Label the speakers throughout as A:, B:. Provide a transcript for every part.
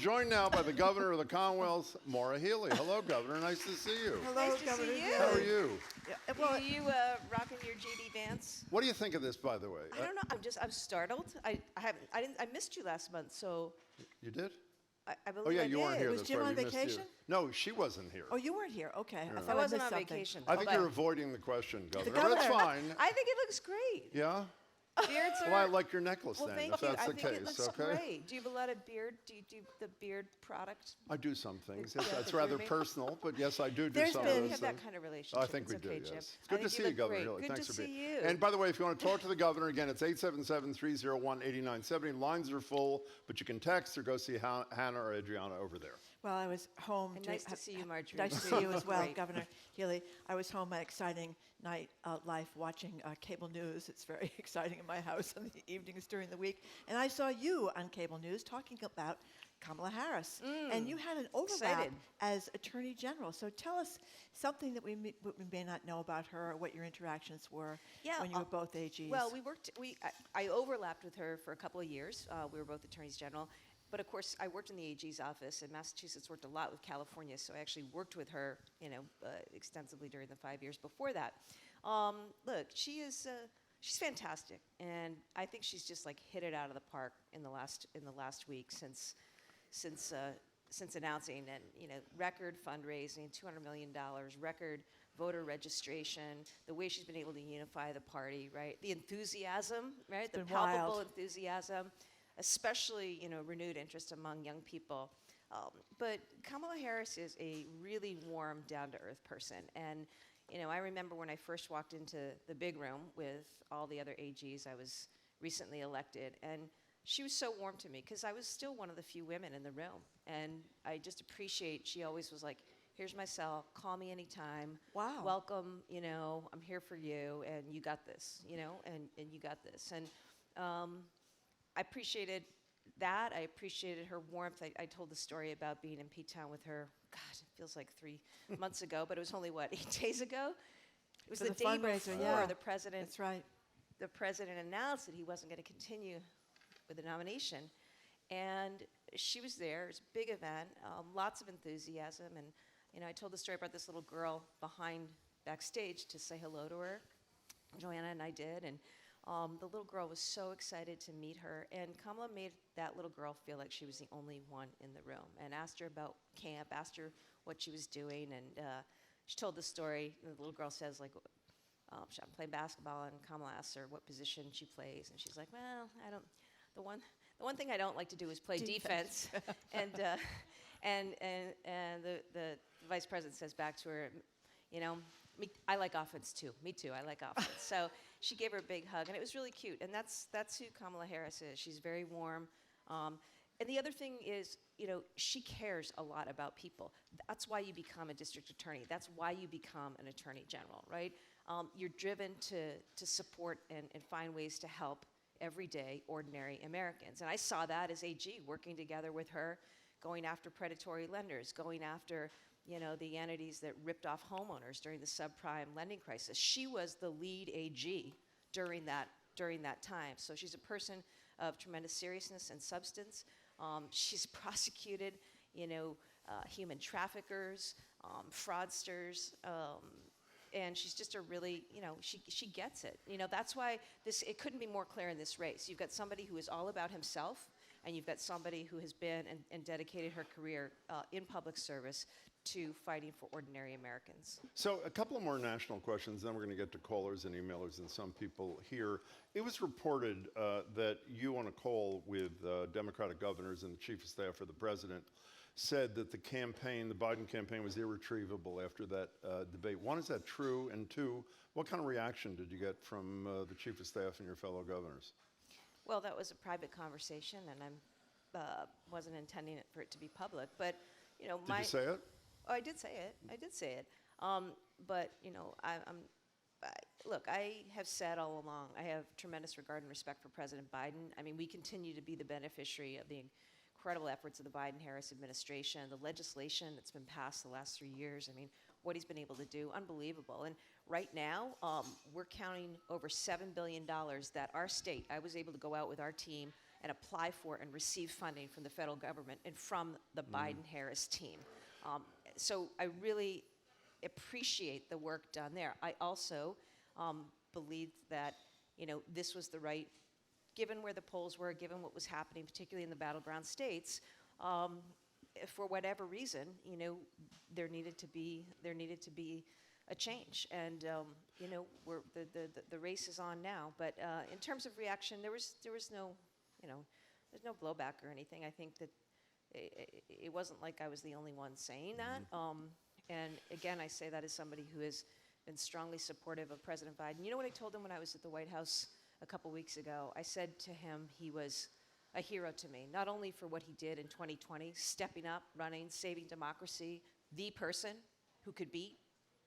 A: joined now by the Governor of the Commonwealth, Maura Healey. Hello, Governor. Nice to see you.
B: Hello,
C: Nice to
B: Governor.
C: see you.
A: How are you?
B: Yeah, well,
C: Are you rocking your JD Vance?
A: What do you think of this, by the way?
C: I don't know. I'm startled. I missed you last month, so
A: You did?
C: I believe
A: Oh, yeah,
C: I
A: you weren't
C: did.
A: here.
B: Was
A: That's
B: Jim
A: right,
B: on
A: we missed you.
B: vacation?
A: No, she wasn't here.
B: oh, you weren't here. Okay. I
C: I
B: thought
C: wasn't
B: missed
C: on
B: something.
C: vacation.
A: I think
C: but
A: you're avoiding the question, Governor.
B: governor-
A: That's fine.
C: I think it looks great.
A: Yeah?
C: Beards are.
A: Well, I like your necklace
C: Well,
A: then,
C: thank
A: if
C: you.
A: that's
C: I
A: the
C: think
A: case,
C: it looks
A: okay?
C: great. Do you have a lot of beard? Do you do the beard product?
A: I do some things.
C: Yeah,
A: It's
C: the
A: rather
C: grooming.
A: personal, but yes, I do
B: There's
A: some
B: been-
A: of
C: We
A: those
C: have
A: things.
C: that kind of relationship.
A: I think
C: It's
A: we
C: okay,
A: do,
C: Jim.
A: yes. It's
C: I
A: good to
C: think
A: see
C: you
A: you,
C: look
A: Governor
C: great.
A: Healey.
C: Good
A: Thanks
C: to
A: for being
C: see you.
A: And by the way, if you want to talk to the Governor, again, it's 877-301-8970. Lines are full, but you can text or go see Hannah or Adriana over there.
B: Well, I was home.
C: And nice to see you, Margery.
B: Nice to see you as well,
C: Great.
B: Governor Healey. I was home, my exciting night life watching cable news. It's very exciting in my house in the evenings during the week. And I saw you on cable news talking about Kamala Harris. And you had an overlap
C: Excited.
B: as Attorney General. So tell us something that we may not know about her or what your interactions were when you were both AGs.
C: Well, I overlapped with her for a couple of years. We were both attorneys general. But of course, I worked in the AG's office, and Massachusetts worked a lot with California, so I actually worked with her, extensively during the 5 years before that. Look, she's fantastic, and I think she's just like hit it out of the park in the last week since announcing, and record fundraising, $200 million, record voter registration, the way she's been able to unify the party, right? The enthusiasm, right? The
B: been
C: palpable
B: wild.
C: enthusiasm, especially renewed interest among young people. But Kamala Harris is a really warm, down-to-earth person, and I remember when I first walked into the big room with all the other AGs. I was recently elected, and she was so warm to me because I was still one of the few women in the room, and I just appreciate. She always was like, "Here's my cell. Call me anytime.
B: Wow.
C: Welcome. I'm here for you, and you got this. And you got this." And I appreciated that. I appreciated her warmth. I told the story about being in P-Town with her. God, it feels like 3 months ago, but it was only, 8 days ago? It was
B: For
C: the
B: the
C: day
B: fundraiser,
C: before
B: yeah.
C: the president.
B: That's right.
C: The president announced that he wasn't going to continue with the nomination. And she was there. It was a big event, lots of enthusiasm. And, I told the story about this little girl backstage to say hello to her. Joanna and I did. And the little girl was so excited to meet her. And Kamala made that little girl feel like she was the only one in the room, and asked her about camp, asked her what she was doing. And she told the story. And the little girl says, I'm playing basketball, and Kamala asks her what position she plays, and she's like, "Well, I don't. The one thing I don't like to do is play defense." and the vice president says back to her, I like offense too. Me too. I like offense. So she gave her a big hug, and it was really cute. And that's who Kamala Harris is. She's very warm. And the other thing is, she cares a lot about people. That's why you become a district attorney. That's why you become an attorney general, right? You're driven to support and find ways to help everyday, ordinary Americans. And I saw that as AG, working together with her, going after predatory lenders, going after the entities that ripped off homeowners during the subprime lending crisis. She was the lead AG during that time. So she's a person of tremendous seriousness and substance. She's prosecuted, human traffickers, fraudsters, and she's just a really, she gets it. That's why it couldn't be more clear in this race. You've got somebody who is all about himself, and you've got somebody who has been and dedicated her career in public service to fighting for ordinary Americans.
A: So a couple of more national questions, then we're going to get to callers and emailers and some people here. It was reported that you, on a call with Democratic governors and the chief of staff for the president, said that the Biden campaign was irretrievable after that debate. One, is that true? And two, what kind of reaction did you get from the chief of staff and your fellow governors?
C: Well, that was a private conversation, and I wasn't intending for it to be public. But,
A: Did you say it?
C: Oh, I did say it. But, look, I have said all along, I have tremendous regard and respect for President Biden. I mean, we continue to be the beneficiary of the incredible efforts of the Biden-Harris administration, the legislation that's been passed the last 3 years. I mean, what he's been able to do, unbelievable. And right now, we're counting over $7 billion that our state, I was able to go out with our team and apply for and receive funding from the federal government and from the Biden-Harris team. So I really appreciate the work done there. I also believe that, this was the right, given where the polls were, given what was happening, particularly in the battleground states, for whatever reason, there needed to be a change, and the race is on now. But in terms of reaction, there was no, there's no blowback or anything. I think that it wasn't like I was the only one saying that. And again, I say that as somebody who has been strongly supportive of President Biden. You know what I told him when I was at the White House a couple weeks ago? I said to him he was a hero to me, not only for what he did in 2020, stepping up, running, saving democracy, the person who could beat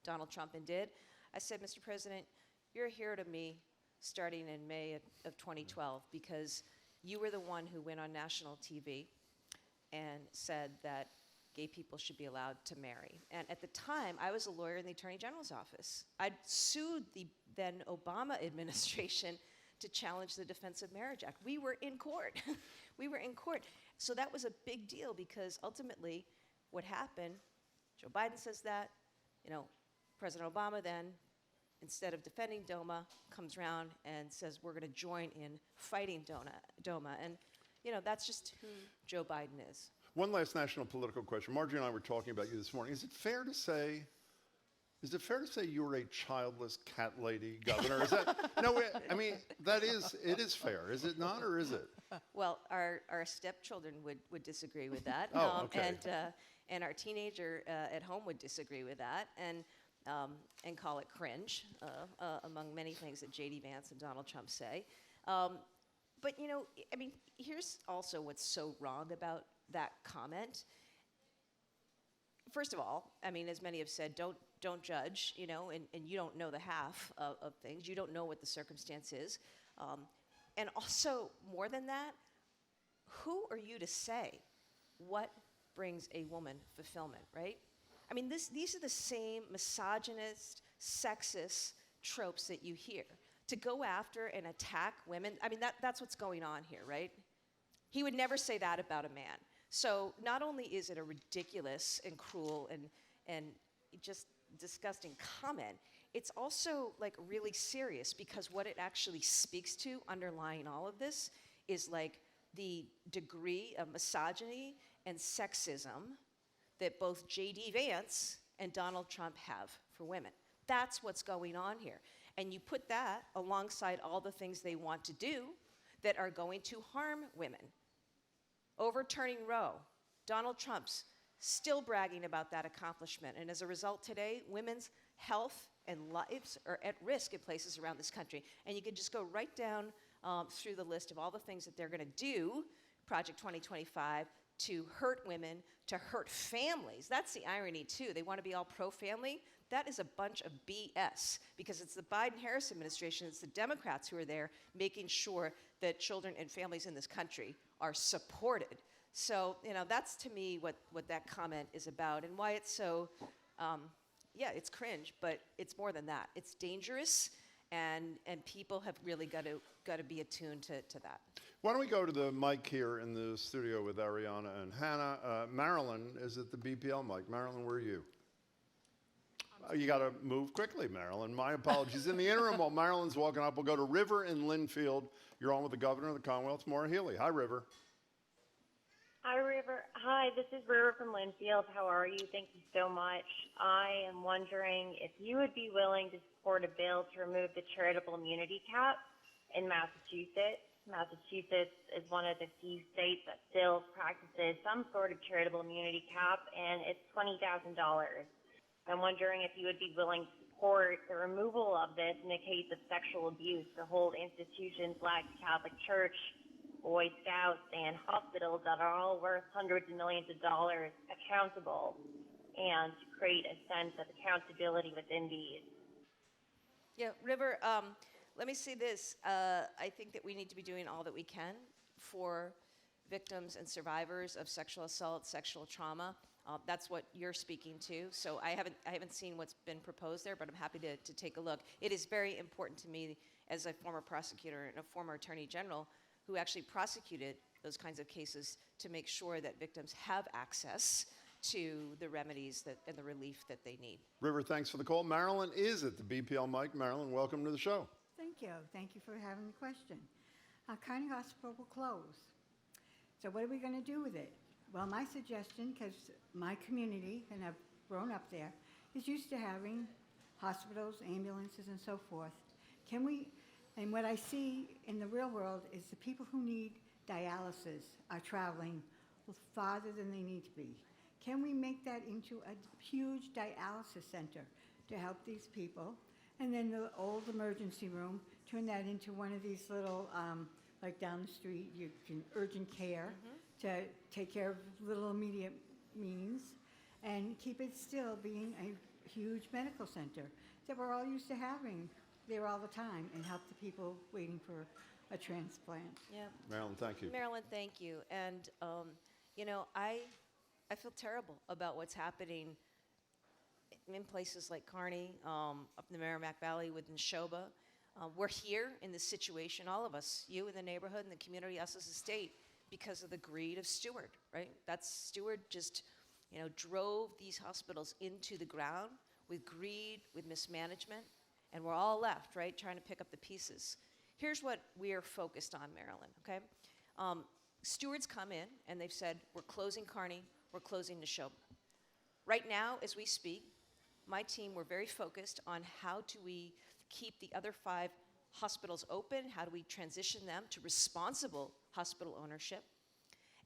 C: Donald Trump and did. I said, Mr. President, you're a hero to me starting in May of 2012, because you were the one who went on national TV and said that gay people should be allowed to marry. And at the time, I was a lawyer in the Attorney General's office. I'd sued the then Obama administration to challenge the Defense of Marriage Act. We were in court. We were in court. So that was a big deal, because ultimately what happened, Joe Biden says that, President Obama then, instead of defending DOMA, comes around and says we're going to join in fighting DOMA. And, that's just who Joe Biden is.
A: One last national political question. Margery and I were talking about you this morning. Is it fair to say you're a childless cat lady governor? Is that no? I mean, it is fair, is it not, or is it?
C: Well, our stepchildren would disagree with that.
A: Oh, okay.
C: And our teenager at home would disagree with that, and call it cringe, among many things that J.D. Vance and Donald Trump say. But here's also what's so wrong about that comment. First of all, as many have said, don't judge, and you don't know the half of things. You don't know what the circumstance is. And also, more than that, who are you to say what brings a woman fulfillment, right? These are the same misogynist, sexist tropes that you hear. To go after and attack women, that's what's going on here, right? He would never say that about a man. So not only is it a ridiculous and cruel and just disgusting comment, it's also really serious, because what it actually speaks to underlying all of this is the degree of misogyny and sexism that both J.D. Vance and Donald Trump have for women. That's what's going on here. And you put that alongside all the things they want to do that are going to harm women. Overturning Roe, Donald Trump's still bragging about that accomplishment. And as a result today, women's health and lives are at risk in places around this country. And you can just go right down through the list of all the things that they're going to do, Project 2025, to hurt women, to hurt families. That's the irony, too. They want to be all pro-family. That is a bunch of BS, because it's the Biden-Harris administration, it's the Democrats who are there making sure that children and families in this country are supported. So, that's to me what that comment is about, and why it's so, it's cringe, but it's more than that. It's dangerous, and people have really got to be attuned to that.
A: Why don't we go to the mic here in the studio with Ariana and Hannah. Marilyn is at the BPL mic. Marilyn, where are you? You got to move quickly, Marilyn. My apologies. In the interim, while Marilyn's walking up, we'll go to River in Linfield. You're on with the Governor of the Commonwealth, Maura Healey. Hi, River.
D: Hi, River. Hi, this is River from Linfield. How are you? Thank you so much. I am wondering if you would be willing to support a bill to remove the charitable immunity cap in Massachusetts. Massachusetts is one of the few states that still practices some sort of charitable immunity cap, and it's $20,000. I'm wondering if you would be willing to support the removal of this in the case of sexual abuse to hold institutions like the Catholic Church, Boy Scouts, and hospitals that are all worth hundreds of millions of dollars accountable, and to create a sense of accountability within these.
C: Yeah, River, let me say this. I think that we need to be doing all that we can for victims and survivors of sexual assault, sexual trauma. That's what you're speaking to. So I haven't seen what's been proposed there, but I'm happy to take a look. It is very important to me, as a former prosecutor and a former attorney general, who actually prosecuted those kinds of cases to make sure that victims have access to the remedies and the relief that they need.
A: River, thanks for the call. Marilyn is at the BPL mic. Marilyn, welcome to the show.
E: Thank you. Thank you for having the question. Kearney Hospital will close. So what are we going to do with it? Well, my suggestion, because my community, and I've grown up there, is used to having hospitals, ambulances, and so forth. Can we, and what I see in the real world is the people who need dialysis are traveling farther than they need to be. Can we make that into a huge dialysis center to help these people? And then the old emergency room, turn that into one of these little, like down the street, you can urgent care to take care of little immediate means, and keep it still being a huge medical center that we're all used to having there all the time, and help the people waiting for a transplant.
C: Yeah.
A: Marilyn, thank you.
C: Marilyn, thank you. And, you know, I feel terrible about what's happening in places like Kearney, up in the Merrimack Valley with Neshoba. We're here in this situation, all of us, you in the neighborhood and the community, us as a state, because of the greed of Stewart, right? That's Stewart just, you know, drove these hospitals into the ground with greed, with mismanagement, and we're all left, right, trying to pick up the pieces. Here's what we are focused on, Marilyn, okay? Stewards come in and they've said, we're closing Kearney, we're closing Neshoba. Right now, as we speak, my team, we're very focused on how do we keep the other 5 hospitals open, how do we transition them to responsible hospital ownership,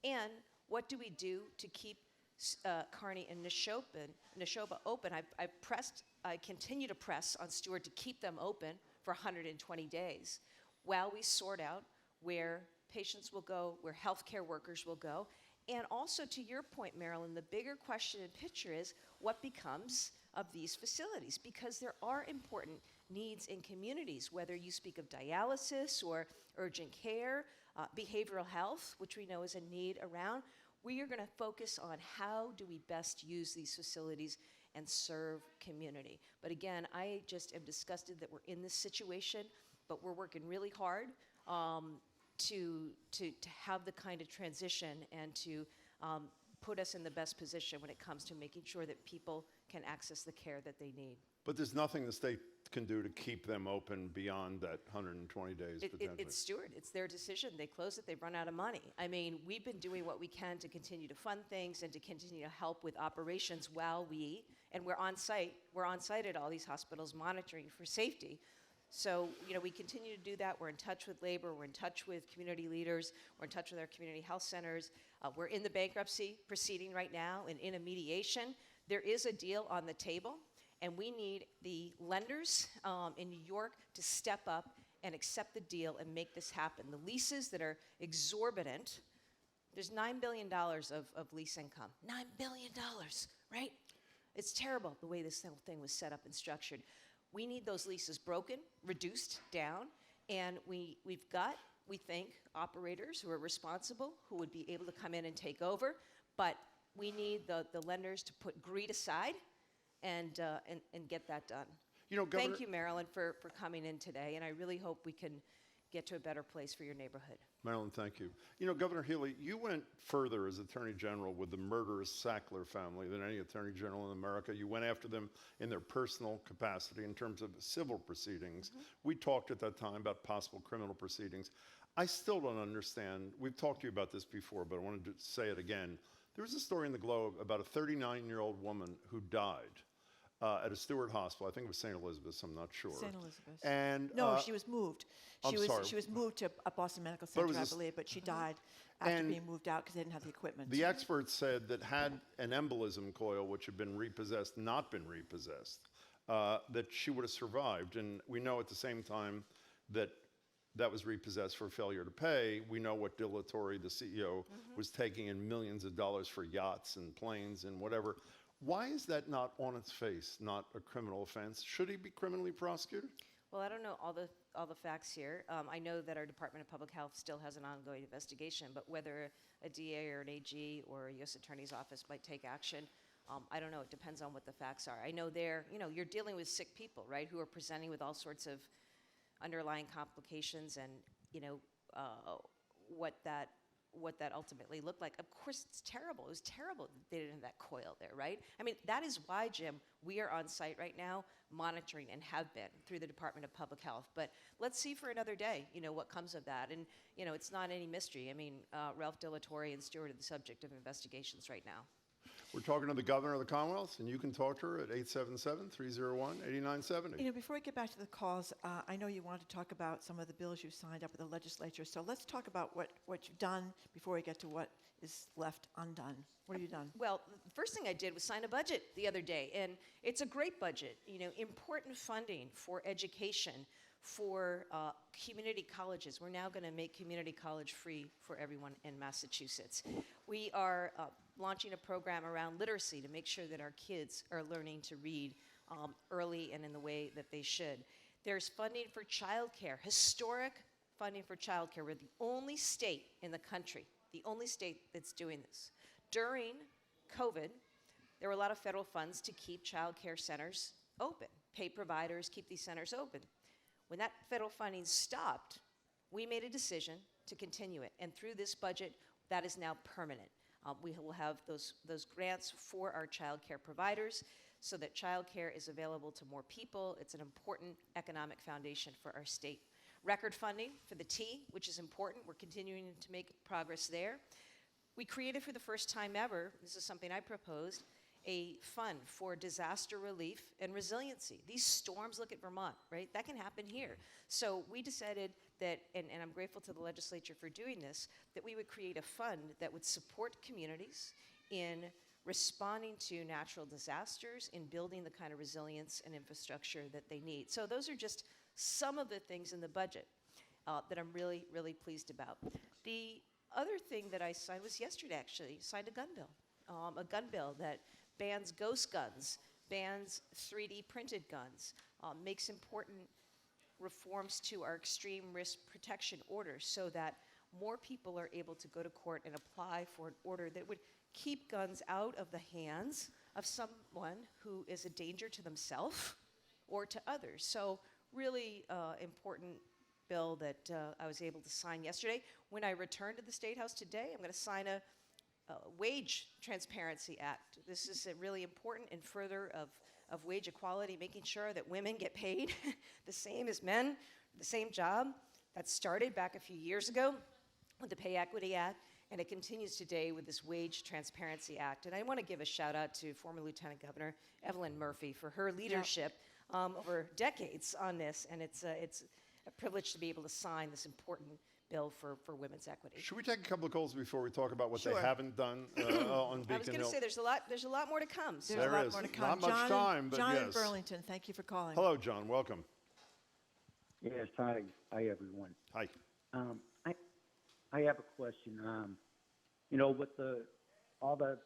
C: and what do we do to keep Kearney and Neshoba open. I continue to press on Stewart to keep them open for 120 days while we sort out where patients will go, where healthcare workers will go. And also, to your point, Marilyn, the bigger question and picture is what becomes of these facilities, because there are important needs in communities, whether you speak of dialysis or urgent care, behavioral health, which we know is a need around. We are going to focus on how do we best use these facilities and serve community. But again, I just am disgusted that we're in this situation, but we're working really hard to have the kind of transition and to put us in the best position when it comes to making sure that people can access the care that they need.
A: But there's nothing the state can do to keep them open beyond that 120 days potentially.
C: It's Stewart. It's their decision. They close it. They've run out of money. I mean, we've been doing what we can to continue to fund things and to continue to help with operations while we're on site. We're on site at all these hospitals monitoring for safety. So, you know, we continue to do that. We're in touch with labor. We're in touch with community leaders. We're in touch with our community health centers. We're in the bankruptcy proceeding right now and in a mediation. There is a deal on the table, and we need the lenders in New York to step up and accept the deal and make this happen. The leases that are exorbitant, there's $9 billion of lease income. $9 billion, right? It's terrible the way this whole thing was set up and structured. We need those leases broken, reduced down, and we've got, we think, operators who are responsible, who would be able to come in and take over, but we need the lenders to put greed aside and get that done.
A: You know, Governor,
C: Thank you, Marilyn, for coming in today, and I really hope we can get to a better place for your neighborhood.
A: Marilyn, thank you. You know, Governor Healey, you went further as Attorney General with the murderous Sackler family than any Attorney General in America. You went after them in their personal capacity in terms of civil proceedings. We talked at that time about possible criminal proceedings. I still don't understand. We've talked to you about this before, but I wanted to say it again. There was a story in the Globe about a 39-year-old woman who died at a Stewart hospital. I think it was St. Elizabeth's, I'm not sure.
B: St. Elizabeth's.
A: And
B: No, she was moved.
A: I'm sorry.
B: She was moved to a Boston Medical
A: But it
B: Center,
A: was
B: I
A: a s-
B: believe, but she died after
A: And
B: being moved out because they didn't have the equipment.
A: the experts said that had an embolism coil, which had been repossessed, not been repossessed, that she would have survived. And we know at the same time that that was repossessed for failure to pay. We know what dilatory the CEO was taking in millions of dollars for yachts and planes and whatever. Why is that not on its face, not a criminal offense? Should he be criminally prosecuted?
C: Well, I don't know all the facts here. I know that our Department of Public Health still has an ongoing investigation, but whether a DA or an AG or a U.S. Attorney's Office might take action, I don't know. It depends on what the facts are. I know you're dealing with sick people, right, who are presenting with all sorts of underlying complications, and what that ultimately looked like. Of course, it's terrible. It was terrible that they didn't have that coil there, right? I mean, that is why, Jim, we are on site right now monitoring and have been through the Department of Public Health. But let's see for another day, what comes of that. And, it's not any mystery. I mean, Ralph Delatorre and Stewart are the subject of investigations right now.
A: We're talking to the governor of the Commonwealth, and you can talk to her at 877-301-8970.
B: Before we get back to the calls, I know you want to talk about some of the bills you signed up with the legislature. So let's talk about what you've done before we get to what is left undone. What have you done?
C: Well, the first thing I did was sign a budget the other day, and it's a great budget. Important funding for education, for community colleges. We're now going to make community college free for everyone in Massachusetts. We are launching a program around literacy to make sure that our kids are learning to read early and in the way that they should. There's funding for childcare, historic funding for childcare. We're the only state in the country, the only state that's doing this. During COVID, there were a lot of federal funds to keep childcare centers open, pay providers, keep these centers open. When that federal funding stopped, we made a decision to continue it. And through this budget, that is now permanent. We will have those grants for our child care providers so that child care is available to more people. It's an important economic foundation for our state. Record funding for the T, which is important. We're continuing to make progress there. We created for the first time ever, this is something I proposed, a fund for disaster relief and resiliency. These storms, look at Vermont, right? That can happen here. So we decided that, and I'm grateful to the legislature for doing this, that we would create a fund that would support communities in responding to natural disasters, in building the kind of resilience and infrastructure that they need. So those are just some of the things in the budget that I'm really, really pleased about. The other thing that I signed was yesterday, actually, signed a gun bill that bans ghost guns, bans 3D printed guns, makes important reforms to our extreme risk protection orders so that more people are able to go to court and apply for an order that would keep guns out of the hands of someone who is a danger to themselves or to others. So really important bill that I was able to sign yesterday. When I return to the State House today, I'm going to sign a Wage Transparency Act. This is really important in further of wage equality, making sure that women get paid the same as men, the same job. That started back a few years ago with the Pay Equity Act, and it continues today with this Wage Transparency Act. And I want to give a shout out to former Lieutenant Governor Evelyn Murphy for her leadership over decades on this, and it's a privilege to be able to sign this important bill for women's equity.
A: Should we take a couple of calls before we talk about what
B: Sure.
A: they haven't done on Beacon Hill?
C: I was going to say there's a lot more to come. So.
B: There's a
A: There
B: lot
A: is.
B: more to come.
A: Not much
B: John,
A: time, but
B: John in
A: yes.
B: Burlington, thank you for calling.
A: Hello, John. Welcome.
F: Yes, hi everyone.
A: Hi.
F: I have a question. With all the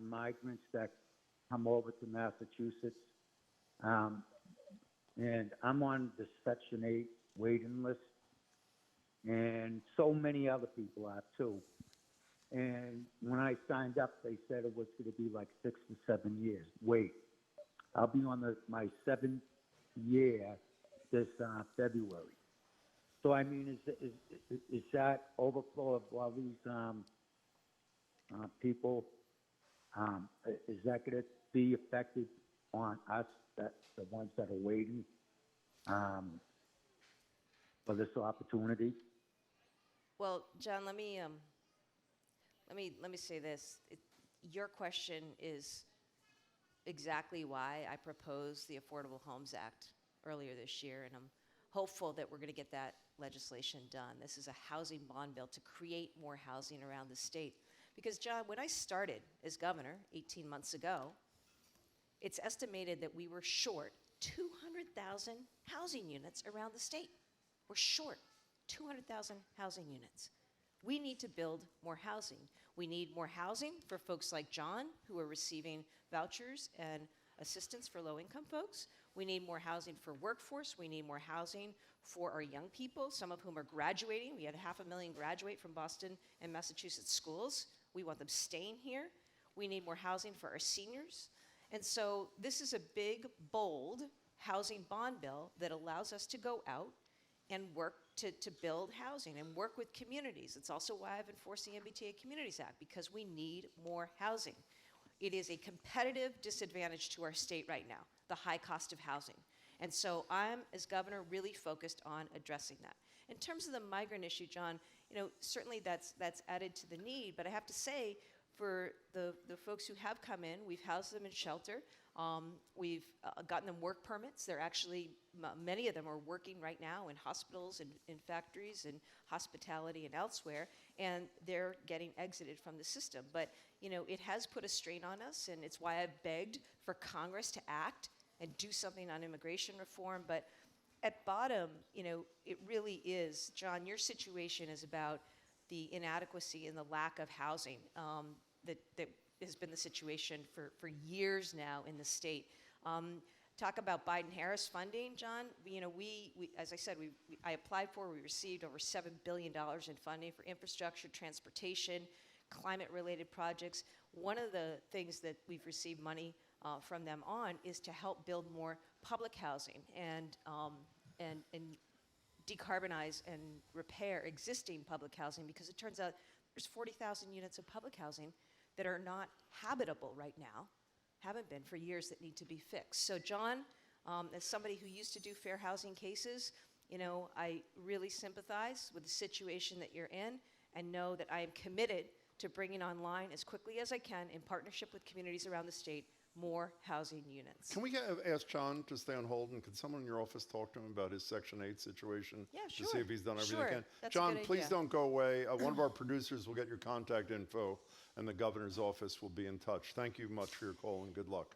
F: migrants that come over to Massachusetts, and I'm on the Section 8 waiting list, and so many other people are too. And when I signed up, they said it was going to be like 6 to 7 years. Wait, I'll be on my 7th year this February. So I mean, is that overflow of all these people? Is that going to be affected on us, that the ones that are waiting for this opportunity?
C: Well, John, let me say this. Your question is exactly why I proposed the Affordable Homes Act earlier this year, and I'm hopeful that we're going to get that legislation done. This is a housing bond bill to create more housing around the state. Because, John, when I started as governor 18 months ago, it's estimated that we were short 200,000 housing units around the state. We're short 200,000 housing units. We need to build more housing. We need more housing for folks like John, who are receiving vouchers and assistance for low-income folks. We need more housing for workforce. We need more housing for our young people, some of whom are graduating. We had 500,000 graduate from Boston and Massachusetts schools. We want them staying here. We need more housing for our seniors. And so this is a big, bold housing bond bill that allows us to go out and work to build housing and work with communities. It's also why I've enforced the MBTA Communities Act, because we need more housing. It is a competitive disadvantage to our state right now, the high cost of housing. And so I'm, as governor, really focused on addressing that. In terms of the migrant issue, John, certainly that's added to the need, but I have to say, for the folks who have come in, we've housed them in shelter. We've gotten them work permits. They're actually, many of them are working right now in hospitals and in factories and hospitality and elsewhere, and they're getting exited from the system. But, it has put a strain on us, and it's why I've begged for Congress to act and do something on immigration reform. But at bottom, it really is, John, your situation is about the inadequacy and the lack of housing that has been the situation for years now in the state. Talk about Biden-Harris funding, John. We as I said, I applied for, we received over $7 billion in funding for infrastructure, transportation, climate-related projects. One of the things that we've received money from them on is to help build more public housing and decarbonize and repair existing public housing, because it turns out there's 40,000 units of public housing that are not habitable right now, haven't been for years, that need to be fixed. So John, as somebody who used to do fair housing cases, I really sympathize with the situation that you're in, and know that I am committed to bringing online as quickly as I can, in partnership with communities around the state, more housing units.
A: Can we ask John to stay on hold, and can someone in your office talk to him about his Section 8 situation?
C: Yeah,
A: To
C: sure.
A: see if he's done everything
C: Sure.
A: he can.
C: That's a
A: John,
C: good
A: please
C: idea.
A: don't go away. One of our producers will get your contact info, and the governor's office will be in touch. Thank you much for your call, and good luck.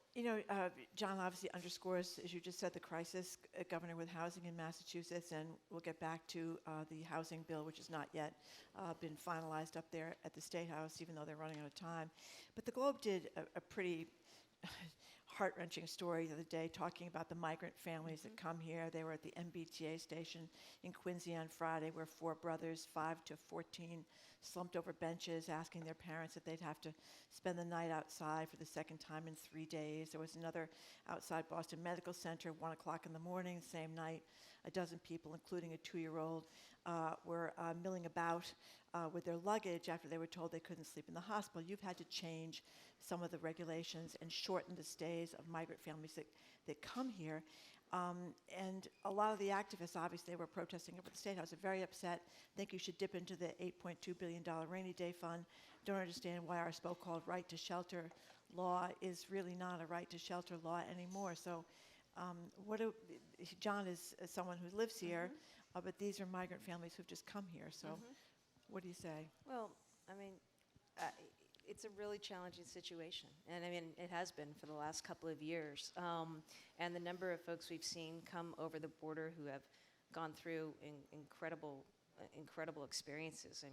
B: John obviously underscores, as you just said, the crisis, Governor, with housing in Massachusetts, and we'll get back to the housing bill, which has not yet been finalized up there at the State House, even though they're running out of time. But the Globe did a pretty heart-wrenching story the other day, talking about the migrant families that come here. They were at the MBTA station in Quincy on Friday, where 4 brothers, 5 to 14, slumped over benches, asking their parents if they'd have to spend the night outside for the second time in 3 days. There was another outside Boston Medical Center, 1 o'clock in the morning, same night. A dozen people, including a 2-year-old, were milling about with their luggage after they were told they couldn't sleep in the hospital. You've had to change some of the regulations and shorten the stays of migrant families that come here. And a lot of the activists, obviously, they were protesting over the State House, are very upset, think you should dip into the $8.2 billion rainy day fund. Don't understand why our so-called right to shelter law is really not a right to shelter law anymore. So John is someone who lives here, but these are migrant families who've just come here. So what do you say?
C: Well, it's a really challenging situation, and it has been for the last couple of years. And the number of folks we've seen come over the border who have gone through incredible experiences.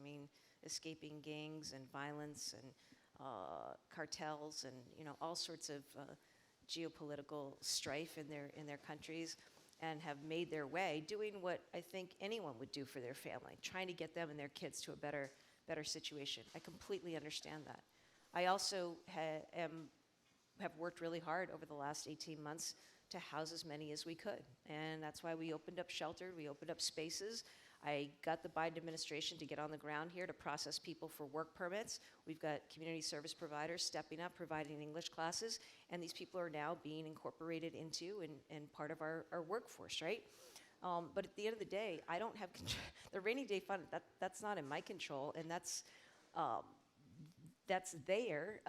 C: Escaping gangs and violence and cartels and all sorts of geopolitical strife in their countries, and have made their way, doing what I think anyone would do for their family, trying to get them and their kids to a better situation. I completely understand that. I also have worked really hard over the last 18 months to house as many as we could, and that's why we opened up shelter, we opened up spaces. I got the Biden administration to get on the ground here to process people for work permits. We've got community service providers stepping up, providing English classes, and these people are now being incorporated into and part of our workforce, right? But at the end of the day, I don't have control. The rainy day fund, that's not in my control, and that's there,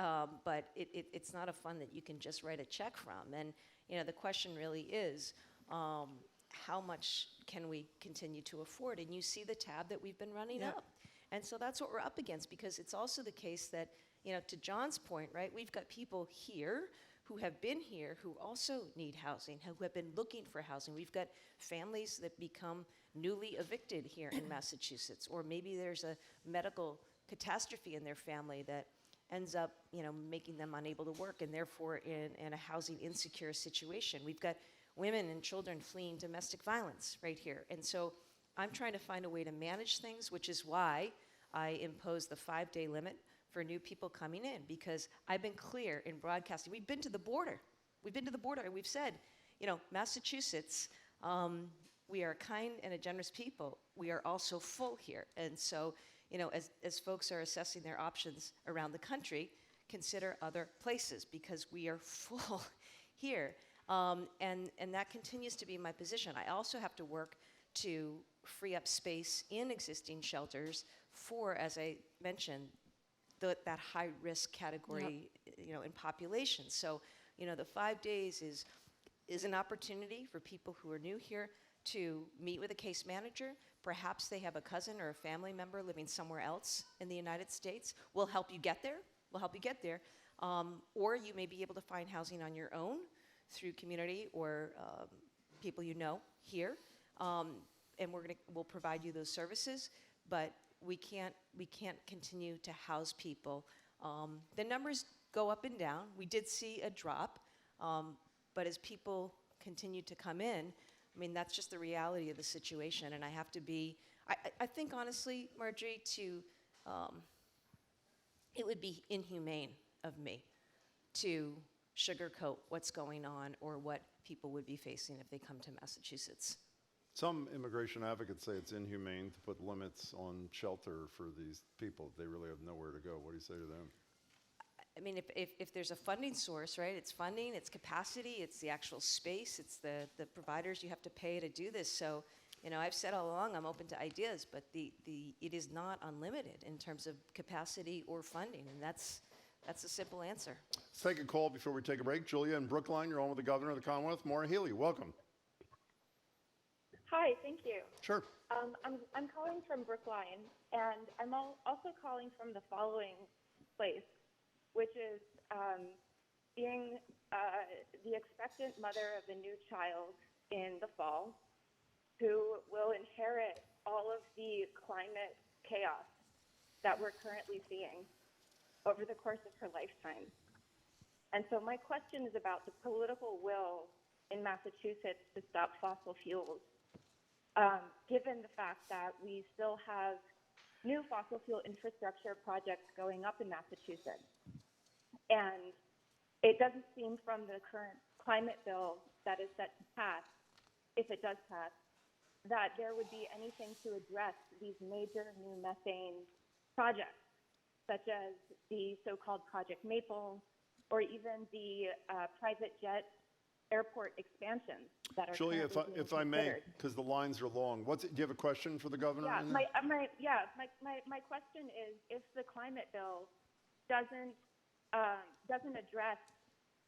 C: but it's not a fund that you can just write a check from. And the question really is, how much can we continue to afford? And you see the tab that we've been running up. And so that's what we're up against, because it's also the case that, to John's point, right, we've got people here who have been here who also need housing, who have been looking for housing. We've got families that become newly evicted here in Massachusetts, or maybe there's a medical catastrophe in their family that ends up, making them unable to work, and therefore in a housing insecure situation. We've got women and children fleeing domestic violence right here. And so I'm trying to find a way to manage things, which is why I imposed the 5-day limit for new people coming in, because I've been clear in broadcasting. We've been to the border. We've been to the border, and we've said, Massachusetts we are a kind and a generous people, we are also full here. And so, as folks are assessing their options around the country, consider other places because we are full here. And that continues to be my position. I also have to work to free up space in existing shelters for, as I mentioned, that high risk category, in population. So, the 5 days is an opportunity for people who are new here to meet with a case manager. Perhaps they have a cousin or a family member living somewhere else in the United States. We'll help you get there. Or you may be able to find housing on your own through community or people you know here. And we'll provide you those services, but we can't continue to house people. The numbers go up and down. We did see a drop, but as people continue to come in, I mean, that's just the reality of the situation, and I have to be, I think honestly, Margery, it would be inhumane of me to sugarcoat what's going on or what people would be facing if they come to Massachusetts.
A: Some immigration advocates say it's inhumane to put limits on shelter for these people. They really have nowhere to go. What do you say to them?
C: I mean, if there's a funding source, right, it's funding, it's capacity, it's the actual space, it's the providers you have to pay to do this. So, I've said all along I'm open to ideas, but it is not unlimited in terms of capacity or funding, and that's a simple answer.
A: Let's take a call before we take a break. Julia in Brookline, you're on with the Governor of the Commonwealth, Maura Healey. Welcome.
G: Hi, thank you.
A: Sure.
G: I'm calling from Brookline, and I'm also calling from the following place, which is being the expectant mother of a new child in the fall who will inherit all of the climate chaos that we're currently seeing over the course of her lifetime. And so my question is about the political will in Massachusetts to stop fossil fuels. Given the fact that we still have new fossil fuel infrastructure projects going up in Massachusetts. And it doesn't seem from the current climate bill that is set to pass, if it does pass, that there would be anything to address these major new methane projects, such as the so-called Project Maple, or even the private jet airport expansions that are
A: Julia,
G: currently
A: if
G: being
A: I may,
G: considered.
A: because the lines are long, do you have a question for the governor?
G: Yeah,
A: in there?
G: my question is, if the climate bill doesn't address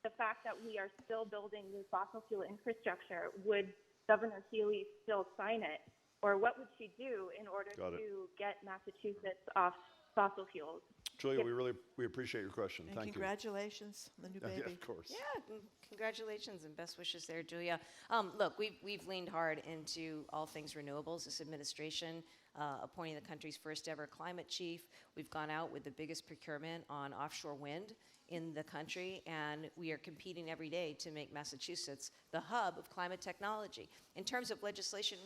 G: the fact that we are still building new fossil fuel infrastructure, would Governor Healey still sign it, or what would she do in order to get Massachusetts off fossil fuels?
A: Julia, we appreciate your question.
B: And
A: Thank you.
B: congratulations on the new baby.
A: Yeah, of course.
C: Yeah, congratulations and best wishes there, Julia. Look, we've leaned hard into all things renewables. This administration appointing the country's first ever climate chief. We've gone out with the biggest procurement on offshore wind in the country, and we are competing every day to make Massachusetts the hub of climate technology. In terms of legislation,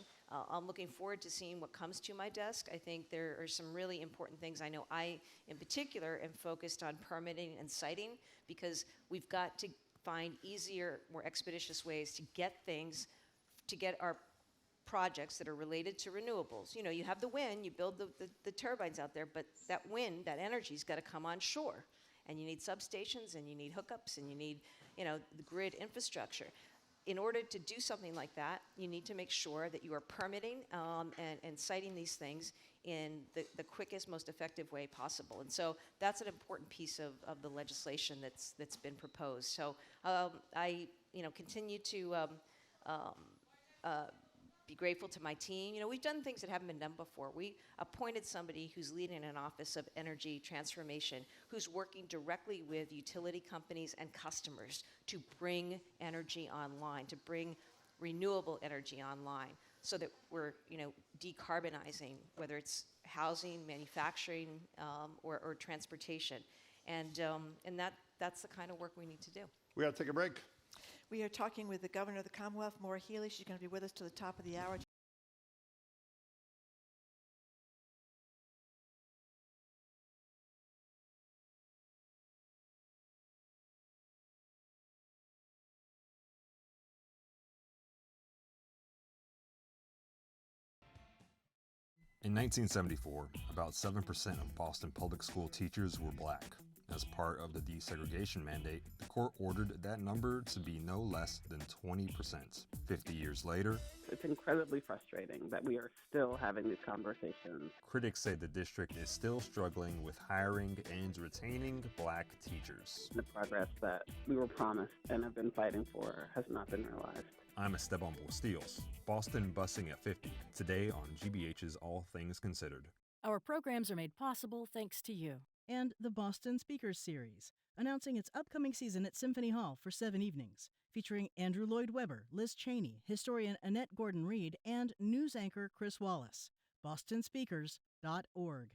C: I'm looking forward to seeing what comes to my desk. I think there are some really important things. I know I, in particular, am focused on permitting and siting because we've got to find easier, more expeditious ways to get our projects that are related to renewables. You have the wind, you build the turbines out there, but that wind, that energy's got to come on shore. And you need substations, and you need hookups, and you need, the grid infrastructure. In order to do something like that, you need to make sure that you are permitting and citing these things in the quickest, most effective way possible. And so that's an important piece of the legislation that's been proposed. So I continue to be grateful to my team. We've done things that haven't been done before. We appointed somebody who's leading an office of energy transformation, who's working directly with utility companies and customers to bring energy online, to bring renewable energy online, so that we're, decarbonizing, whether it's housing, manufacturing, or transportation, and that's the kind of work we need to do.
A: We got to take a break.
B: We are talking with the Governor of the Commonwealth, Maura Healey. She's going to be with us to the top of the hour.
H: In 1974, about 7% of Boston public school teachers were black. As part of the desegregation mandate, the court ordered that number to be no less than 20%. 50 years later,
I: it's incredibly frustrating that we are still having these conversations.
H: critics say the district is still struggling with hiring and retaining black teachers.
I: The progress that we were promised and have been fighting for has not been realized.
H: I'm Esteban Bostios, Boston Busing at 50, today on GBH's All Things Considered.
J: Our programs are made possible thanks to you. And the Boston Speakers Series, announcing its upcoming season at Symphony Hall for 7 evenings, featuring Andrew Lloyd Webber, Liz Cheney, historian Annette Gordon-Reed, and news anchor Chris Wallace. bostonspeakers.org.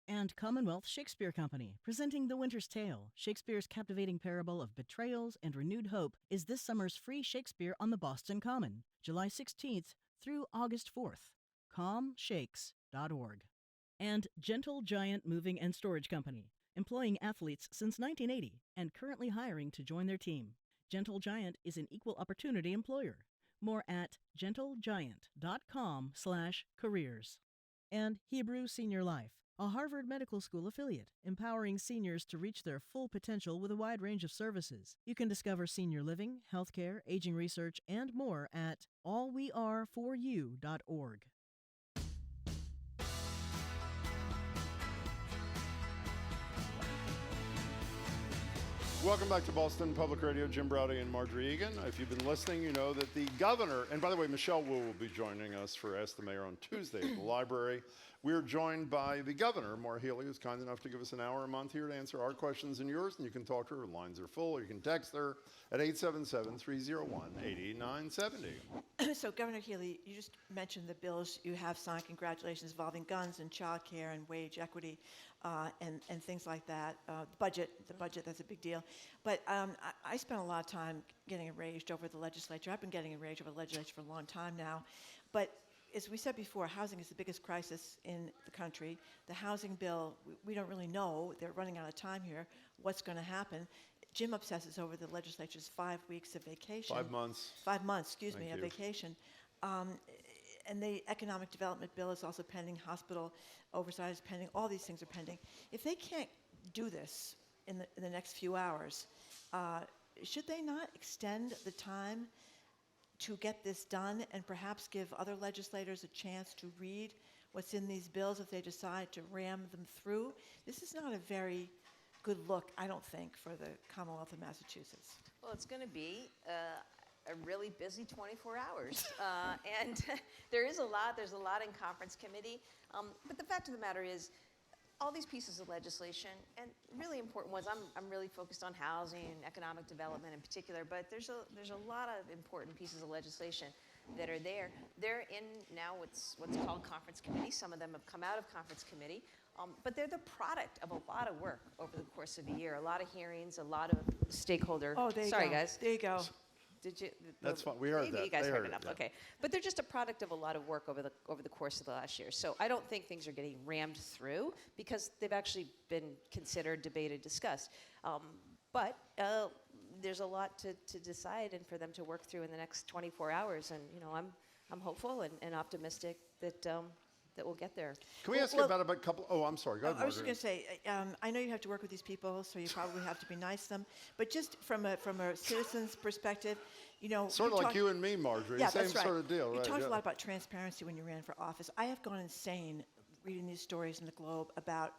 J: And Commonwealth Shakespeare Company, presenting The Winter's Tale, Shakespeare's captivating parable of betrayals and renewed hope, is this summer's free Shakespeare on the Boston Common, July 16th through August 4th. comshakes.org. And Gentle Giant Moving and Storage Company, employing athletes since 1980 and currently hiring to join their team. Gentle Giant is an equal opportunity employer. More at gentlegiant.com/careers. And Hebrew Senior Life, a Harvard Medical School affiliate, empowering seniors to reach their full potential with a wide range of services. You can discover senior living, healthcare, aging research, and more at allweareforyou.org.
A: Welcome back to Boston Public Radio. Jim Braude and Margery Eagan. If you've been listening, you know that the governor, and by the way, Michelle Wu will be joining us for Ask the Mayor on Tuesday at the library. We are joined by the governor, Maura Healey, who's kind enough to give us an hour a month here to answer our questions and yours, and you can talk to her. Her lines are full, or you can text her at 877-301-8970.
B: So, Governor Healey, you just mentioned the bills you have signed, congratulations, involving guns and child care and wage equity and things like that. The budget, that's a big deal. But I spent a lot of time getting enraged over the legislature. I've been getting enraged over the legislature for a long time now. But as we said before, housing is the biggest crisis in the country. The housing bill, we don't really know. They're running out of time here. What's going to happen? Jim obsesses over the legislature's 5 weeks of vacation.
A: 5 months.
B: 5 months, excuse me,
A: Thank
B: of
A: you.
B: vacation. And the economic development bill is also pending. Hospital oversight is pending. All these things are pending. If they can't do this in the next few hours, should they not extend the time to get this done and perhaps give other legislators a chance to read what's in these bills if they decide to ram them through? This is not a very good look, I don't think, for the Commonwealth of Massachusetts.
C: Well, it's going to be a really busy 24 hours. And there's a lot in conference committee. But the fact of the matter is, all these pieces of legislation, and really important ones, I'm really focused on housing and economic development in particular, but there's a lot of important pieces of legislation that are there. They're in now what's called conference committee. Some of them have come out of conference committee. But they're the product of a lot of work over the course of a year, a lot of hearings, a lot of stakeholder.
B: Oh, there you
C: Sorry,
B: go.
C: guys.
B: There you go.
C: Did you?
A: That's fine. We heard
C: maybe
A: that.
C: You guys
A: They
C: heard
A: heard
C: enough.
A: it, yeah.
C: Okay, but they're just a product of a lot of work over the course of the last year. So I don't think things are getting rammed through because they've actually been considered, debated, discussed. But there's a lot to decide and for them to work through in the next 24 hours. And I'm hopeful and optimistic that we'll get there.
A: Can we ask you about a couple? Oh, I'm sorry. Go ahead,
B: I was just
A: Margery.
B: going to say, I know you have to work with these people, so you probably have to be nice to them. But just from a citizen's perspective,
A: Sort of like you and me, Margery.
B: Yeah,
A: Same
B: that's right.
A: sort of deal,
B: You
A: right?
B: talked
A: yeah.
B: a lot about transparency when you ran for office. I have gone insane reading these stories in the Globe about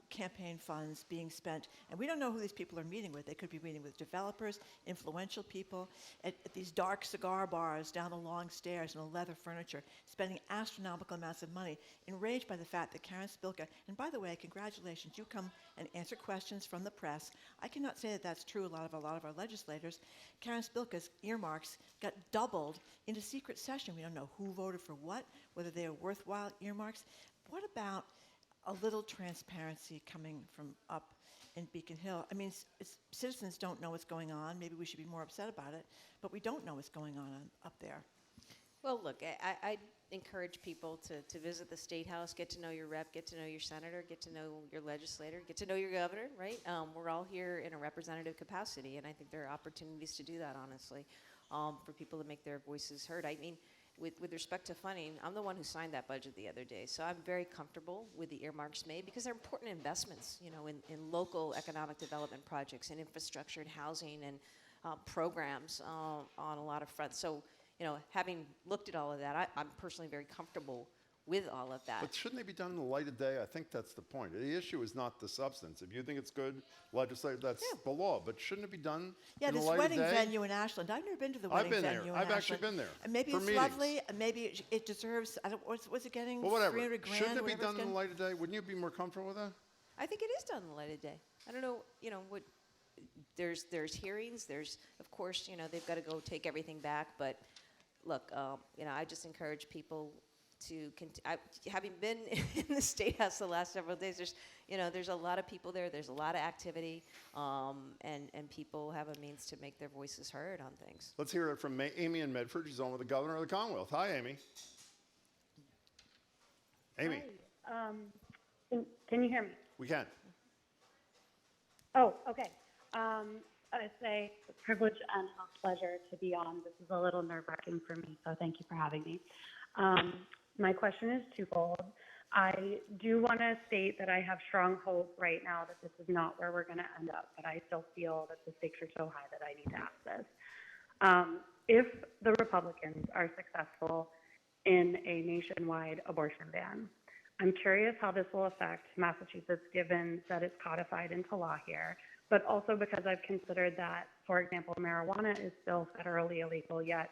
B: campaign funds being spent, and we don't know who these people are meeting with. They could be meeting with developers, influential people, at these dark cigar bars down the long stairs and the leather furniture, spending astronomical amounts of money, enraged by the fact that Karen Spilka, and by the way, congratulations, you come and answer questions from the press. I cannot say that that's true a lot of our legislators. Karen Spilka's earmarks got doubled into secret session. We don't know who voted for what, whether they are worthwhile earmarks. What about a little transparency coming from up in Beacon Hill? I mean, citizens don't know what's going on. Maybe we should be more upset about it, but we don't know what's going on up there.
C: Well, look, I encourage people to visit the State House, get to know your rep, get to know your senator, get to know your legislator, get to know your governor, right? We're all here in a representative capacity, and I think there are opportunities to do that, honestly, for people to make their voices heard. I mean, with respect to funding, I'm the one who signed that budget the other day, so I'm very comfortable with the earmarks made because they're important investments, in local economic development projects and infrastructure and housing and programs on a lot of fronts. So, having looked at all of that, I'm personally very comfortable with all of that.
A: But shouldn't they be done in the light of day? I think that's the point. The issue is not the substance. If you think it's good, legislate, that's the law. But shouldn't it be done in the
B: this
A: light
B: wedding
A: of day?
B: venue in Ashland. I've never been to the
A: I've
B: wedding
A: been
B: venue
A: there.
B: in
A: I've actually
B: Ashland.
A: been there
B: And maybe
A: for
B: it's
A: meetings.
B: lovely, and maybe it deserves, I don't, what's it getting?
A: Well, whatever.
B: 300 grand,
A: Shouldn't it be
B: whatever it's
A: done in
B: getting?
A: the light of day? Wouldn't you be more comfortable with that?
C: I think it is done in the light of day. I don't know, what. There's hearings. There's, of course, they've got to go take everything back. But look, I just encourage people to having been in the State House the last several days. There's a lot of people there. There's a lot of activity, and people have a means to make their voices heard on things.
A: Let's hear it from Amy in Medford. She's on with the Governor of the Commonwealth. Hi, Amy. Amy.
K: Hi. Can you hear me?
A: We can.
K: Oh, okay. I say it's a privilege and a pleasure to be on. This is a little nerve-wracking for me, so thank you for having me. My question is twofold. I do want to state that I have strong hope right now that this is not where we're going to end up, but I still feel that the stakes are so high that I need to ask this. If the Republicans are successful in a nationwide abortion ban, I'm curious how this will affect Massachusetts, given that it's codified into law here, but also because I've considered that, for example, marijuana is still federally illegal, yet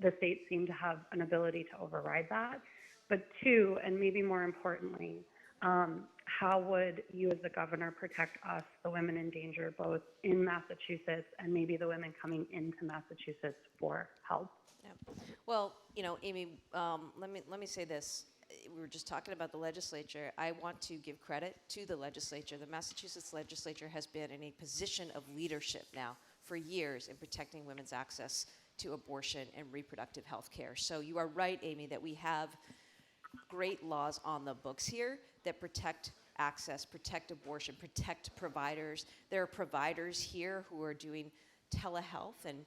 K: the states seem to have an ability to override that. But two, and maybe more importantly, how would you as the governor protect us, the women in danger, both in Massachusetts and maybe the women coming into Massachusetts for help?
C: Yeah. Well, Amy, let me say this. We were just talking about the legislature. I want to give credit to the legislature. The Massachusetts legislature has been in a position of leadership now for years in protecting women's access to abortion and reproductive health care. So you are right, Amy, that we have great laws on the books here that protect access, protect abortion, protect providers. There are providers here who are doing telehealth and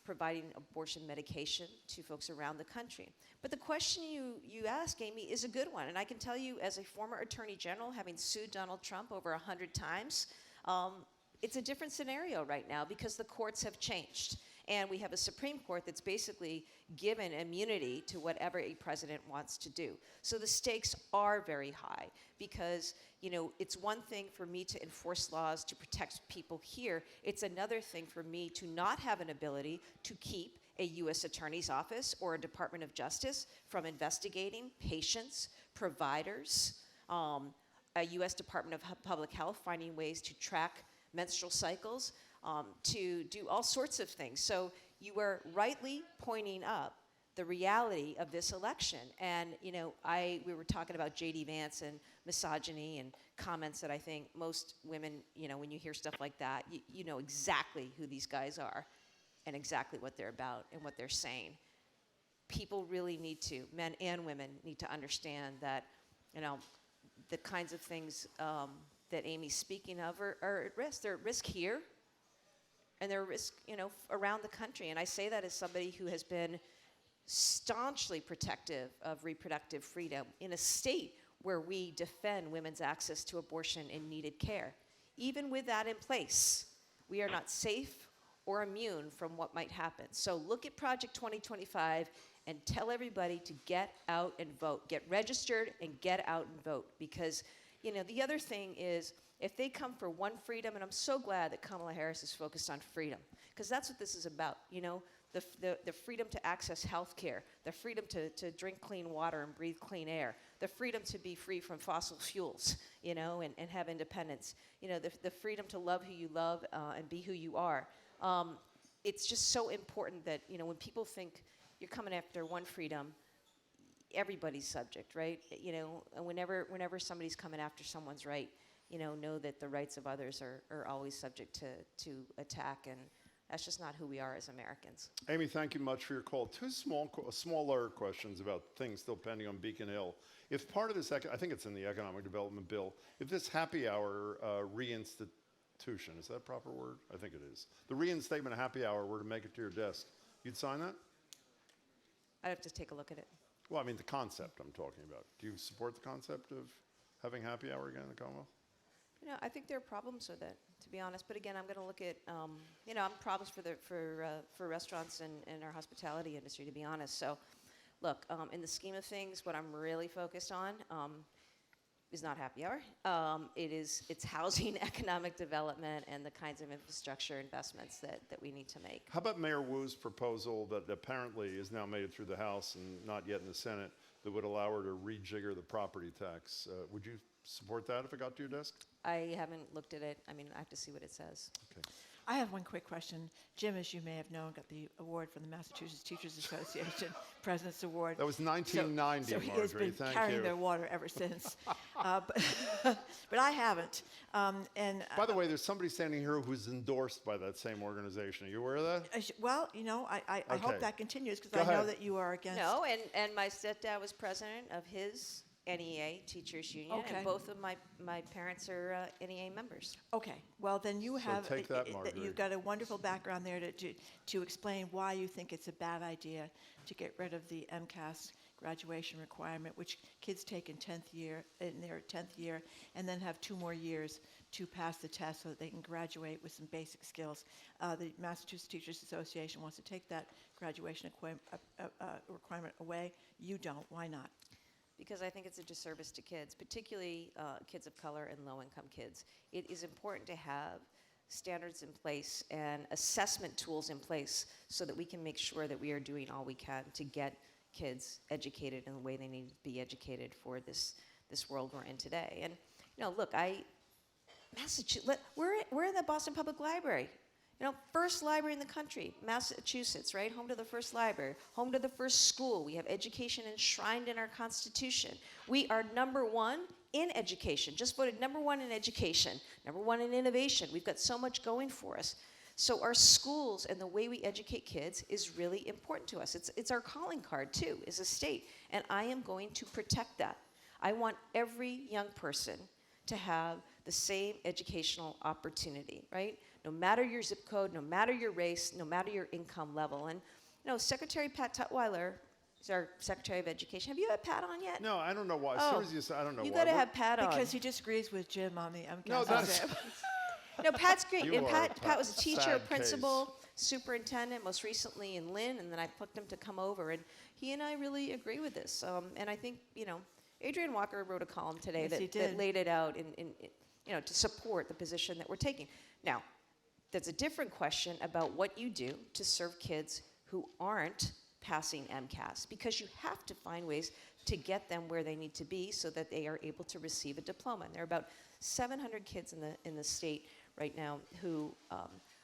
C: providing abortion medication to folks around the country. But the question you ask, Amy, is a good one. And I can tell you, as a former attorney general, having sued Donald Trump over 100 times, it's a different scenario right now because the courts have changed. And we have a Supreme Court that's basically given immunity to whatever a president wants to do. So the stakes are very high because, it's one thing for me to enforce laws to protect people here. It's another thing for me to not have an ability to keep a U.S. Attorney's Office or a Department of Justice from investigating patients, providers, a U.S. Department of Public Health finding ways to track menstrual cycles, to do all sorts of things. So you were rightly pointing up the reality of this election. And, we were talking about J.D. Vance and misogyny and comments that I think most women, when you hear stuff like that, you know exactly who these guys are and exactly what they're about and what they're saying. People really need to, men and women, need to understand that, the kinds of things that Amy's speaking of are at risk. They're at risk here, and they're at risk, around the country. And I say that as somebody who has been staunchly protective of reproductive freedom in a state where we defend women's access to abortion and needed care. Even with that in place, we are not safe or immune from what might happen. So look at Project 2025 and tell everybody to get out and vote. Get registered and get out and vote. Because, the other thing is, if they come for one freedom, and I'm so glad that Kamala Harris is focused on freedom, because that's what this is about, the freedom to access health care, the freedom to drink clean water and breathe clean air, the freedom to be free from fossil fuels, and have independence, the freedom to love who you love and be who you are. It's just so important that, when people think you're coming after one freedom, everybody's subject, right? And whenever somebody's coming after someone's right, know that the rights of others are always subject to attack, and that's just not who we are as Americans.
A: Amy, thank you much for your call. Two smaller questions about things still pending on Beacon Hill. If part of this, I think it's in the Economic Development Bill, if this happy hour reinstitution, is that a proper word? I think it is. The reinstatement of happy hour were to make it to your desk, you'd sign that?
C: I'd have to take a look at it.
A: Well, I mean, the concept I'm talking about. Do you support the concept of having happy hour again in the Commonwealth?
C: You know, I think there are problems with it, to be honest. But again, I'm going to look at, you know, problems for restaurants and our hospitality industry, to be honest. So, look, in the scheme of things, what I'm really focused on is not happy hour. It's housing, economic development, and the kinds of infrastructure investments that we need to make.
A: How about Mayor Wu's proposal that apparently is now made it through the House and not yet in the Senate that would allow her to rejigger the property tax? Would you support that if it got to your desk?
C: I haven't looked at it. I mean, I have to see what it says.
A: Okay.
B: I have one quick question. Jim, as you may have known, got the award from the Massachusetts Teachers Association, President's Award.
A: That was 1990,
B: so he has
A: Margery.
B: been
A: Thank
B: carrying
A: you.
B: their water ever since. But I haven't.
A: By the way, there's somebody standing here who's endorsed by that same organization. Are you aware of that?
B: Well, you know, I
A: Okay.
B: hope that continues because
A: Go
B: I know
A: ahead.
B: that you are against.
C: No, and my stepdad was president of his NEA Teachers Union,
B: Okay.
C: and both of my parents are NEA members.
B: Okay, well then you have
A: take that, Margery.
B: you've got a wonderful background there to explain why you think it's a bad idea to get rid of the MCAS graduation requirement, which kids take in their 10th year, and then have 2 more years to pass the test so that they can graduate with some basic skills. The Massachusetts Teachers Association wants to take that graduation requirement away. You don't. Why not?
C: Because I think it's a disservice to kids, particularly kids of color and low-income kids. It is important to have standards in place and assessment tools in place so that we can make sure that we are doing all we can to get kids educated in the way they need to be educated for this world we're in today. And you know, look, Massachusetts, we're in the Boston Public Library. You know, first library in the country, Massachusetts, right? Home to the first library, home to the first school. We have education enshrined in our Constitution. We are #1 in education, just voted #1 in education, #1 in innovation. We've got so much going for us. So our schools and the way we educate kids is really important to us. It's our calling card, too, as a state. And I am going to protect that. I want every young person to have the same educational opportunity, right? No matter your zip code, no matter your race, no matter your income level. And, you know, Secretary Pat Tutwiler is our Secretary of Education. Have you had Pat on yet?
A: No, I don't know why. As soon as you said, I don't know why.
C: You got to have Pat on.
B: Because he disagrees with Jim on the MCAS
A: No, that's-
B: exam.
C: No, Pat's great.
A: You
C: And
A: are
C: Pat was a teacher, a
A: sad
C: principal,
A: case.
C: superintendent, most recently in Lynn, and then I plucked him to come over. And he and I really agree with this. And I think, you know, Adrian Walker wrote a column today
B: Yes, he
C: that
B: did.
C: laid it out you know, to support the position that we're taking. Now, that's a different question about what you do to serve kids who aren't passing MCAS, because you have to find ways to get them where they need to be so that they are able to receive a diploma. And there are about 700 kids in the state right now who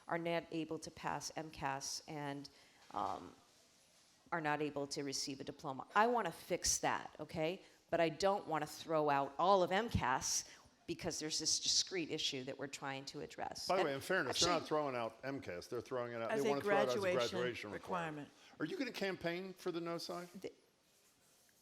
C: are not able to pass MCAS and are not able to receive a diploma. I want to fix that, okay? But I don't want to throw out all of MCAS because there's this discrete issue that we're trying to address.
A: By the
C: And
A: way, in fairness,
C: actually,
A: they're not throwing out MCAS. They're throwing it out.
B: As
A: they
B: a
A: want to throw it out as a
B: graduation
A: graduation
B: requirement.
A: Are you going to campaign for the no side?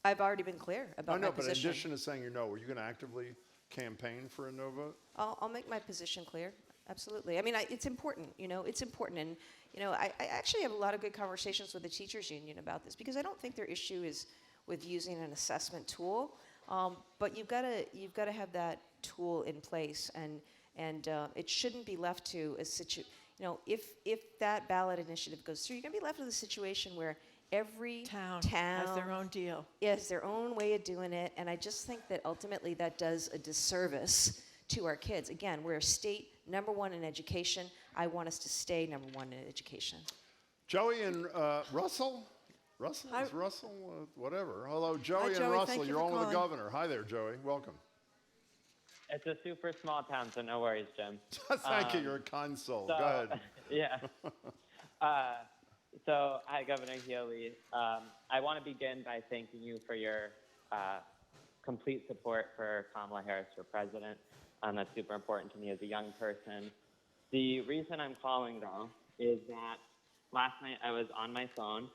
C: I've already been clear about
A: I know,
C: my
A: but in
C: position.
A: addition to saying you're no, are you going to actively campaign for a no vote?
C: I'll make my position clear. Absolutely. I mean, it's important, you know, it's important. And, you know, I actually have a lot of good conversations with the teachers union about this because I don't think their issue is with using an assessment tool. But you've got to have that tool in place, and it shouldn't be left to a situation. You know, if that ballot initiative goes through, you're going to be left with a situation where every
B: Town has their own deal.
C: has their own way of doing it, and I just think that ultimately that does a disservice to our kids. Again, we're a state #1 in education. I want us to stay #1 in education.
A: Joey and Russell? Russell?
B: Hi.
A: Is Russell? Whatever. Hello, Joey and
B: Joey.
A: Russell.
B: Thank you
A: You're
B: for
A: on with the
B: calling.
A: governor. Hi there, Joey. Welcome.
L: It's a super small town, so no worries, Jim.
A: Thank you. You're a kind soul.
L: So,
A: Go ahead.
L: Yeah. So, hi, Governor Healey. I want to begin by thanking you for your complete support for Kamala Harris for president. That's super important to me as a young person. The reason I'm calling, though, is that last night I was on my phone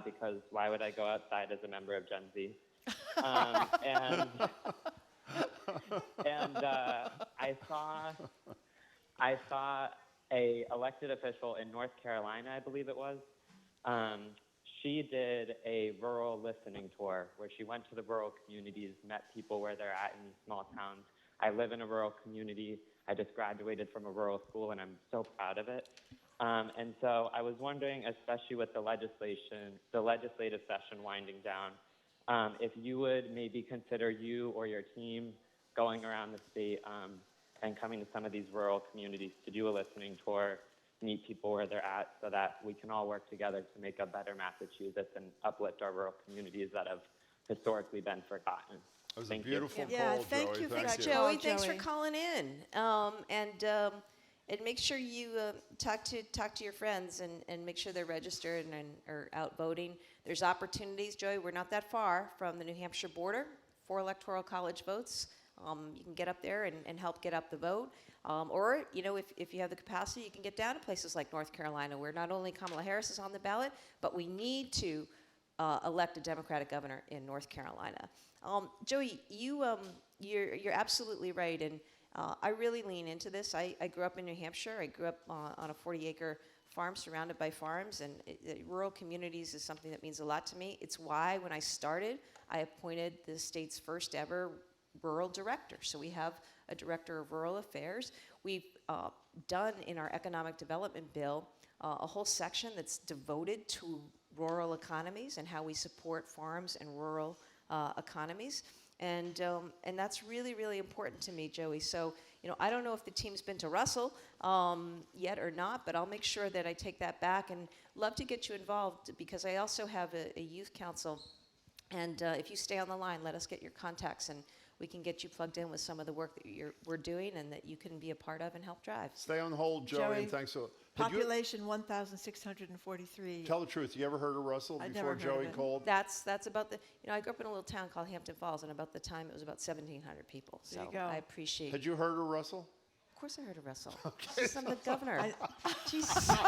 L: because why would I go outside as a member of Gen Z? And I saw a elected official in North Carolina, I believe it was. she did a rural listening tour where she went to the rural communities, met people where they're at in these small towns. I live in a rural community. I just graduated from a rural school, and I'm so proud of it. And so I was wondering, especially with the legislative session winding down, if you would maybe consider you or your team going around the state and coming to some of these rural communities to do a listening tour, meet people where they're at, so that we can all work together to make a better Massachusetts and uplift our rural communities that have historically been forgotten.
A: That was
L: Thank
A: a beautiful
L: you.
A: call,
B: Yeah, thank
A: Joey.
B: you for
C: Thanks,
B: that
C: Joey.
B: call,
C: Thanks for
B: Joey.
C: calling in. And make sure you talk to your friends and make sure they're registered and are out voting. There's opportunities, Joey. We're not that far from the New Hampshire border. 4 electoral college votes. You can get up there and help get up the vote. Or, you know, if you have the capacity, you can get down to places like North Carolina, where not only Kamala Harris is on the ballot, but we need to elect a Democratic governor in North Carolina. Joey, you're absolutely right, and I really lean into this. I grew up in New Hampshire. I grew up on a 40-acre farm surrounded by farms, and rural communities is something that means a lot to me. It's why, when I started, I appointed the state's first ever rural director. So we have a director of rural affairs. We've done in our economic development bill a whole section that's devoted to rural economies and how we support farms and rural economies. And that's really, really important to me, Joey. So, you know, I don't know if the team's been to Russell yet or not, but I'll make sure that I take that back, and love to get you involved, because I also have a youth council. And if you stay on the line, let us get your contacts, and we can get you plugged in with some of the work that we're doing and that you can be a part of and help drive.
A: Stay on hold, Joey, and thanks so.
B: Population 1,643.
A: Tell the truth. You ever heard of Russell
B: I'd
A: before
B: never heard
A: Joey
B: of it.
A: called?
C: That's about the, you know, I grew up in a little town called Hampton Falls, and about the time it was about 1,700 people.
B: There
C: So
B: you go.
C: I appreciate.
A: Had you heard of Russell?
C: Of course I heard of Russell.
A: Okay,
C: I'm the governor.
B: Jesus.
C: I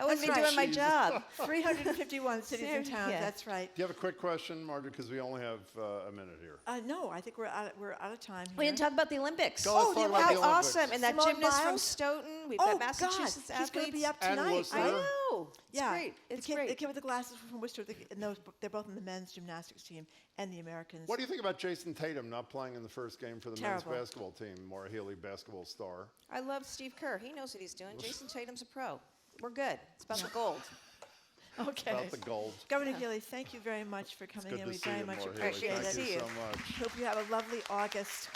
C: wouldn't be
B: That's right.
C: doing my job.
B: 351 cities and towns.
C: Yeah.
B: That's right.
A: Do you have a quick question, Margery? Because we only have a minute here.
B: No, I think we're out of time here.
C: We didn't talk about the Olympics.
A: Go, let's talk about
C: how
A: the Olympics.
C: awesome! And that
B: Simone
C: gymnast from
B: Biles?
C: Stoughton. We've
B: Oh,
C: got Massachusetts
B: God, he's going to be up
A: And
B: tonight.
A: Worcester.
C: I know. It's
B: Yeah,
C: great. It's
B: the kid,
C: great.
B: The kid with the glasses from Worcester, they're both in the men's gymnastics team and the Americans.
A: What do you think about Jason Tatum not playing in the first game for the
B: Terrible.
A: men's basketball team? Maura Healey, basketball star.
C: I love Steve Kerr. He knows what he's doing. Jason Tatum's a pro. We're good. It's about the gold.
B: Okay.
A: About the gold.
B: Governor Healey, thank you very much for coming
A: Good
B: in.
A: to
B: We
A: see
B: very
A: you,
B: much
A: Maura Healey.
B: appreciate
A: Thank
B: it.
A: you
C: you.
A: so much.
B: Hope you have a lovely August.